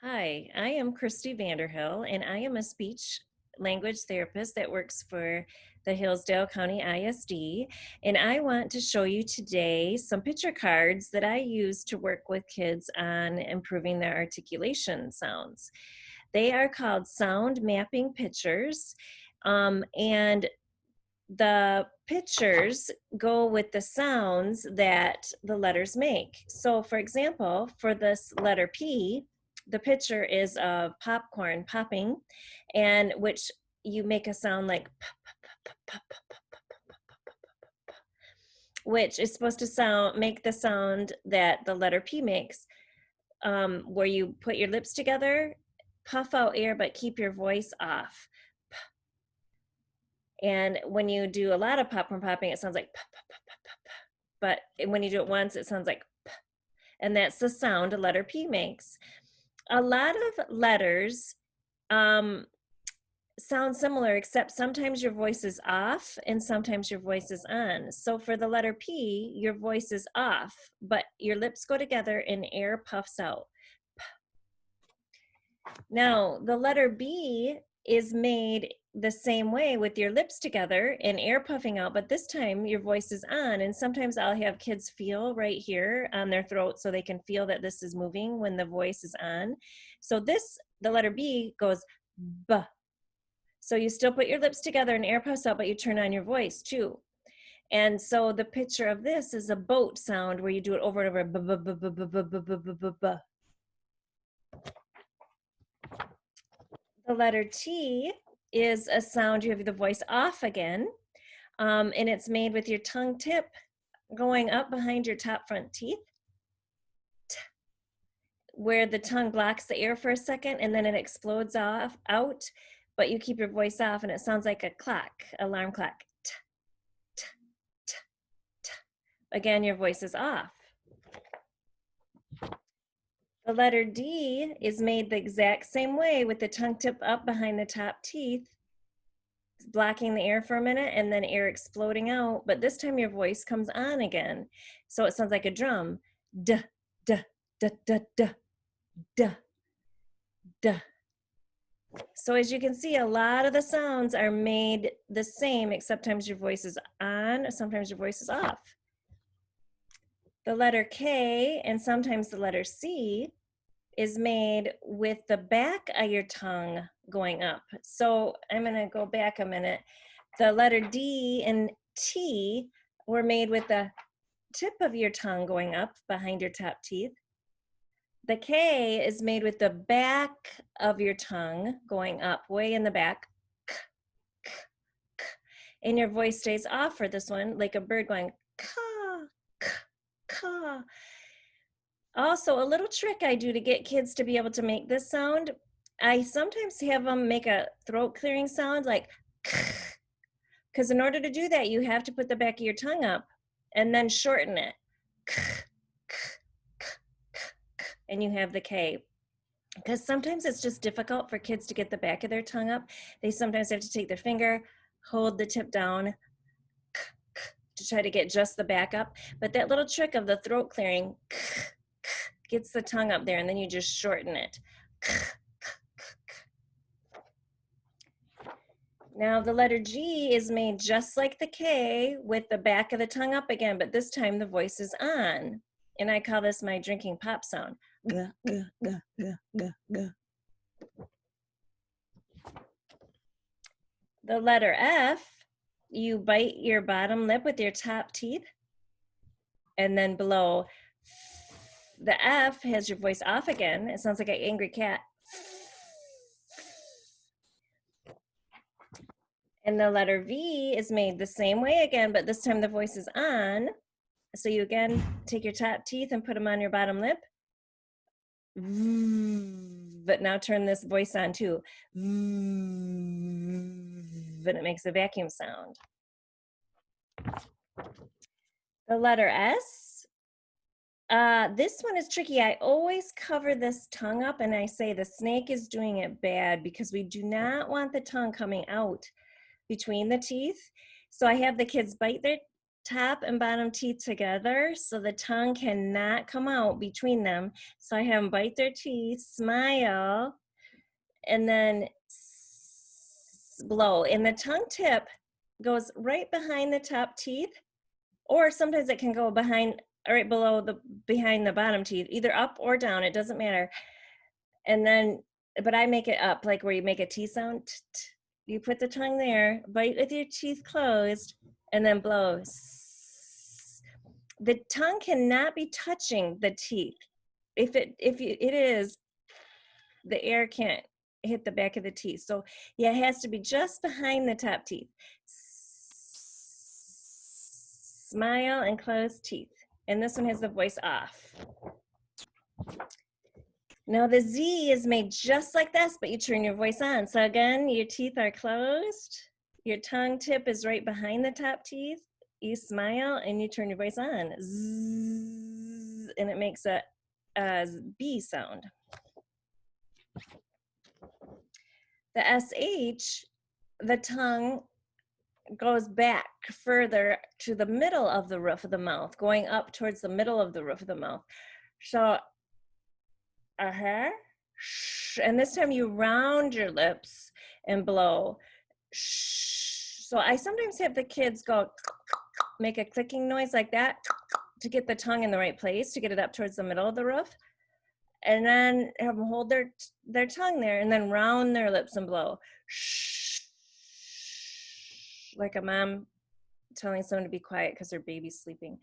Hi, I am Christy Vanderhill, and I am a speech language therapist that works for the Hillsdale County ISD. And I want to show you today some picture cards that I use to work with kids on improving their articulation sounds. They are called sound mapping pictures, and the pictures go with the sounds that the letters make. So, for example, for this letter P, the picture is of popcorn popping, and which you make a sound like p, which is supposed to make the sound that the letter P makes, where you put your lips together, puff out air, but keep your voice off. And when you do a lot of popcorn popping, it sounds like pop, pop, pop, pop, pop, pop. But when you do it once, it sounds like p. And that's the sound a letter P makes. A lot of letters sound similar, except sometimes your voice is off and sometimes your voice is on. So for the letter P, your voice is off, but your lips go together and air puffs out. Now, the letter B is made the same way with your lips together and air puffing out, but this time your voice is on. And sometimes I'll have kids feel right here on their throat so they can feel that this is moving when the voice is on. So the letter B goes B. So you still put your lips together and air puffs out, but you turn on your voice too. And so the picture of this is a boat sound where you do it over and over. B, b, b, b, b, b, b, b, b, b, b. The letter T is a sound you have the voice off again, and it's made with your tongue tip going up behind your top front teeth, where the tongue blocks the air for a second and then it explodes out, but you keep your voice off and it sounds like a clock, alarm clock. T, t, t, t. Again, your voice is off. The letter D is made the exact same way with the tongue tip up behind the top teeth, blocking the air for a minute and then air exploding out, but this time your voice comes on again. So it sounds like a drum. Duh, duh, duh, duh, duh, duh, duh. So as you can see, a lot of the sounds are made the same, except sometimes your voice is on, sometimes your voice is off. The letter K and sometimes the letter C is made with the back of your tongue going up. So I'm going to go back a minute. The letter D and T were made with the tip of your tongue going up behind your top teeth. The K is made with the back of your tongue going up, way in the back. K, k, k. And your voice stays off for this one, like a bird going ka, ka, ka. Also, a little trick I do to get kids to be able to make this sound, I sometimes have them make a throat clearing sound like, because in order to do that, you have to put the back of your tongue up and then shorten it. And you have the K. Because sometimes it's just difficult for kids to get the back of their tongue up. They sometimes have to take their finger, hold the tip down to try to get just the back up. But that little trick of the throat clearing gets the tongue up there, and then you just shorten it. Now the letter G is made just like the K with the back of the tongue up again, but this time the voice is on. And I call this my drinking pop sound. G, g, g, g, g, g. The letter F, you bite your bottom lip with your top teeth, and then below. The F has your voice off again. It sounds like an angry cat. And the letter V is made the same way again, but this time the voice is on. So you again take your top teeth and put them on your bottom lip. But now turn this voice on too. But it makes a vacuum sound. The letter S. This one is tricky. I always cover this tongue up and I say the snake is doing it bad because we do not want the tongue coming out between the teeth. So I have the kids bite their top and bottom teeth together, so the tongue cannot come out between them. So I have them bite their teeth, smile, and then blow. And the tongue tip goes right behind the top teeth, or sometimes it can go behind, right below behind the bottom teeth, either up or down, it doesn't matter. And then, but I make it up, like where you make a T sound. You put the tongue there, bite with your teeth closed, and then blow. The tongue cannot be touching the teeth. If it is, the air can't hit the back of the teeth. So yeah, it has to be just behind the top teeth. Smile and close teeth. And this one has the voice off. Now the Z is made just like this, but you turn your voice on. So again, your teeth are closed. Your tongue tip is right behind the top teeth. You smile and you turn your voice on. Zzz, and it makes a B sound. The SH, the tongue goes back further to the middle of the roof of the mouth, going up towards the middle of the roof of the mouth. So, and this time you round your lips and blow. So I sometimes have the kids go, make a clicking noise like that to get the tongue in the right place, to get it up towards the middle of the roof. And then have them hold their tongue there and then round their lips and blow. Like a mom telling someone to be quiet because their baby's sleeping.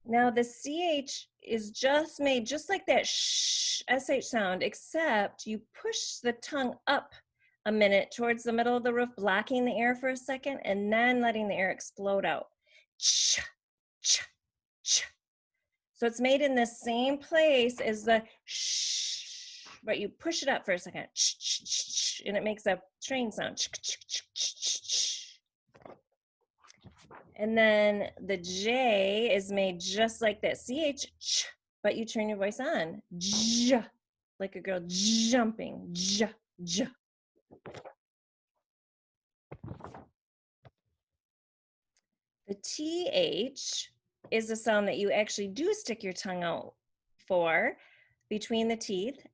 Now the CH is just made just like that SH sound, except you push the tongue up a minute towards the middle of the roof, blocking the air for a second, and then letting the air explode out. Ch, ch, ch. So it's made in the same place as the sh, but you push it up for a second, ch, ch, ch, and it makes a train sound. Ch, ch, ch, ch, ch, ch. And then the J is made just like that, CH, but you turn your voice on, J, like a girl jumping, J, J. The TH is a sound that you actually do stick your tongue out for between the teeth.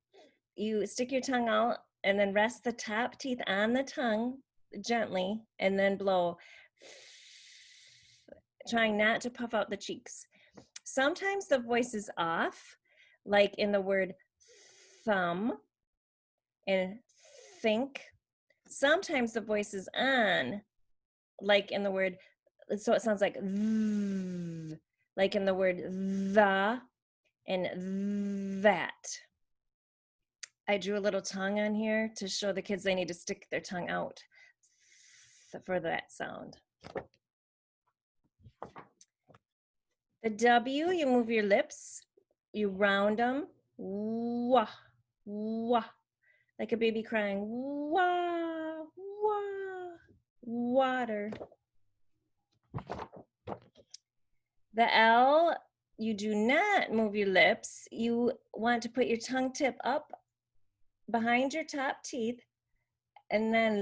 You stick your tongue out and then rest the top teeth on the tongue gently and then blow, trying not to puff out the cheeks. Sometimes the voice is off, like in the word thumb and think. Sometimes the voice is on, like in the word, so it sounds like th, like in the word the and that. I drew a little tongue on here to show the kids they need to stick their tongue out for that sound. The W, you move your lips, you round them, wah, wah, like a baby crying, wah, wah, water. The L, you do not move your lips. You want to put your tongue tip up behind your top teeth, and then,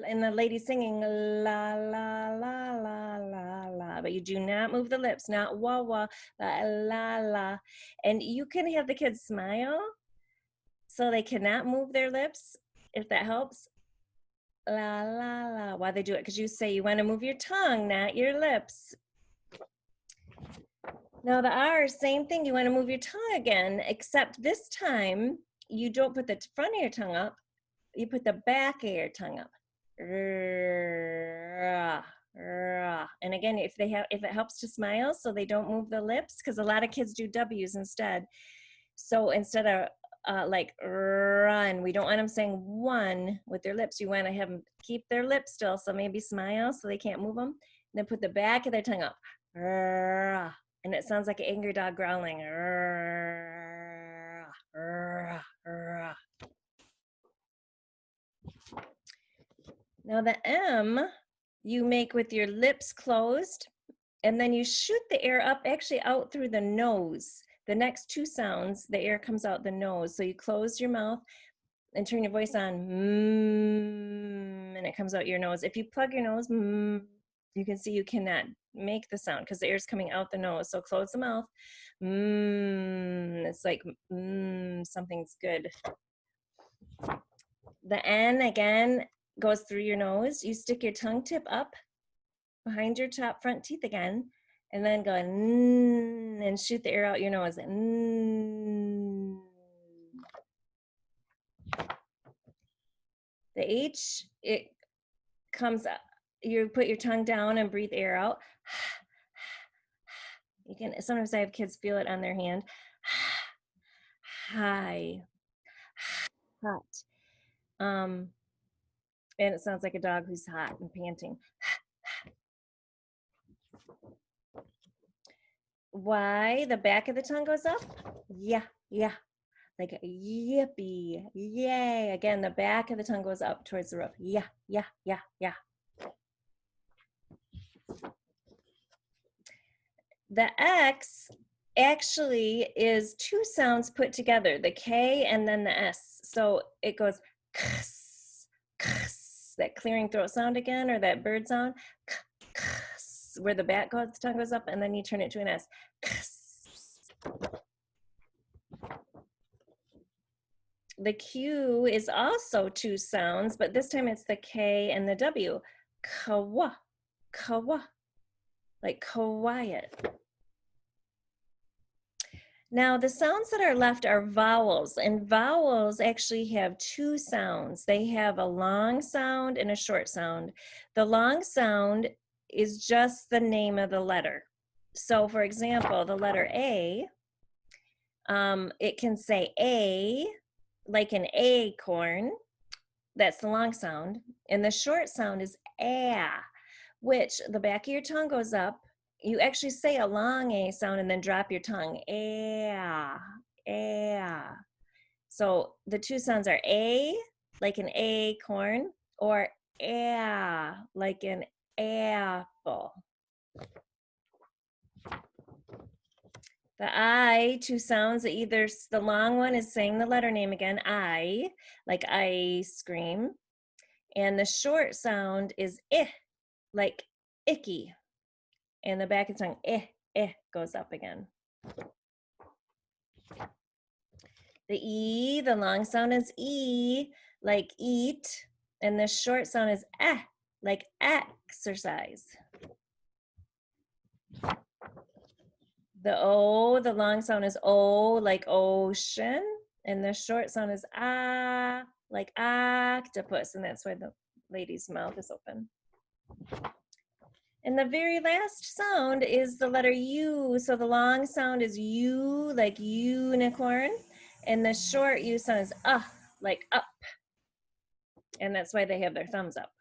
and the lady singing la, la, la, la, la, la, but you do not move the lips, not wah, wah, la, la, la. And you can have the kids smile, so they cannot move their lips, if that helps. La, la, la, while they do it, because you say you want to move your tongue, not your lips. Now the R, same thing, you want to move your tongue again, except this time you don't put the front of your tongue up, you put the back of your tongue up. And again, if it helps to smile so they don't move the lips, because a lot of kids do W's instead. So instead of like run, we don't want them saying one with their lips. You want to have them keep their lips still, so maybe smile so they can't move them. And then put the back of their tongue up. And it sounds like an angry dog growling. Now the M, you make with your lips closed, and then you shoot the air up, actually out through the nose. The next two sounds, the air comes out the nose. So you close your mouth, and turn your voice on, and it comes out your nose. If you plug your nose, you can see you cannot make the sound because the air is coming out the nose. So close the mouth. It's like something's good. The N again goes through your nose. You stick your tongue tip up behind your top front teeth again, and then go and shoot the air out your nose. The H, it comes up. You put your tongue down and breathe air out. You can, sometimes I have kids feel it on their hand. High, hot. And it sounds like a dog who's hot and panting. Y, the back of the tongue goes up. Yeah, yeah. Like yippee, yay. Again, the back of the tongue goes up towards the roof. Yeah, yeah, yeah, yeah. The X actually is two sounds put together, the K and then the S. So it goes kss, kss, that clearing throat sound again, or that bird sound, kss, where the back tongue goes up, and then you turn it to an S. Kss. The Q is also two sounds, but this time it's the K and the W. Kawa, kawa, like quiet. Now, the sounds that are left are vowels, and vowels actually have two sounds. They have a long sound and a short sound. The long sound is just the name of the letter. So, for example, the letter A, it can say A, like an acorn. That's the long sound. And the short sound is A, which the back of your tongue goes up. You actually say a long A sound and then drop your tongue. A. So the two sounds are A, like an acorn, or A, like an apple. The I, two sounds, either the long one is saying the letter name again, I, like ice cream. And the short sound is like icky. And the back of the tongue, goes up again. The E, the long sound is E, like eat. And the short sound is like exercise. The O, the long sound is O, like ocean. And the short sound is like octopus. And that's why the lady's mouth is open. And the very last sound is the letter U. So the long sound is U, like unicorn. And the short U sound is like up. And that's why they have their thumbs up.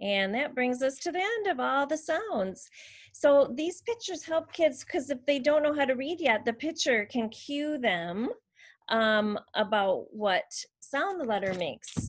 And that brings us to the end of all the sounds. So these pictures help kids, because if they don't know how to read yet, the picture can cue them about what sound the letter makes.